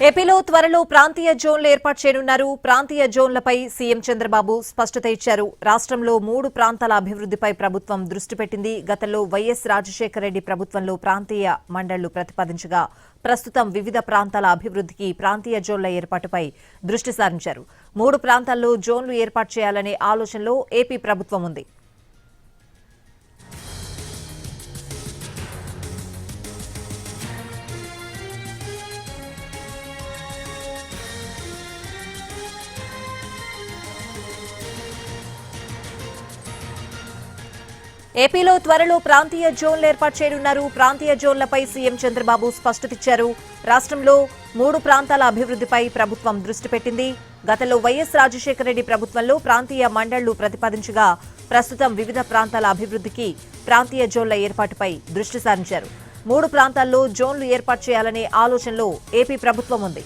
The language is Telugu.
ఏపీలో త్వరలో ప్రాంతీయ జోన్లు ఏర్పాటు చేయనున్నారు. ప్రాంతీయ జోన్లపై సీఎం చంద్రబాబు స్పష్టత ఇచ్చారు. రాష్ట్రంలో 3 ప్రాంతాల అభివృద్ధిపై ప్రభుత్వం దృష్టి పెట్టింది. గతంలో వైఎస్ రాజశేఖర రెడ్డి ప్రభుత్వంలో ప్రాంతీయ మండళ్లు ప్రతిపాదించగా ప్రస్తుతం వివిధ ప్రాంతాల అభివృద్ధికి ప్రాంతీయ జోన్ల ఏర్పాటుపై దృష్టి సారించారు. 3 ప్రాంతాల్లో జోన్లు ఏర్పాటు చేయాలనే ఆలోచనలో ఏపీ ప్రభుత్వం ఉంది. ఏపీలో త్వరలో ప్రాంతీయ జోన్లు ఏర్పాటు చేయనున్నారు. ప్రాంతీయ జోన్లపై సీఎం చంద్రబాబు స్పష్టతిచ్చారు. రాష్ట్రంలో 3 ప్రాంతాల అభివృద్ధిపై ప్రభుత్వం దృష్టి పెట్టింది. గతంలో వైఎస్ రాజశేఖర రెడ్డి ప్రభుత్వంలో ప్రాంతీయ మండళ్లు ప్రతిపాదించగా ప్రస్తుతం వివిధ ప్రాంతాల అభివృద్ధికి ప్రాంతీయ జోన్ల ఏర్పాటుపై దృష్టి సారించారు. 3 ప్రాంతాల్లో జోన్లు ఏర్పాటు చేయాలనే ఆలోచనలో ఏపీ ప్రభుత్వం ఉంది.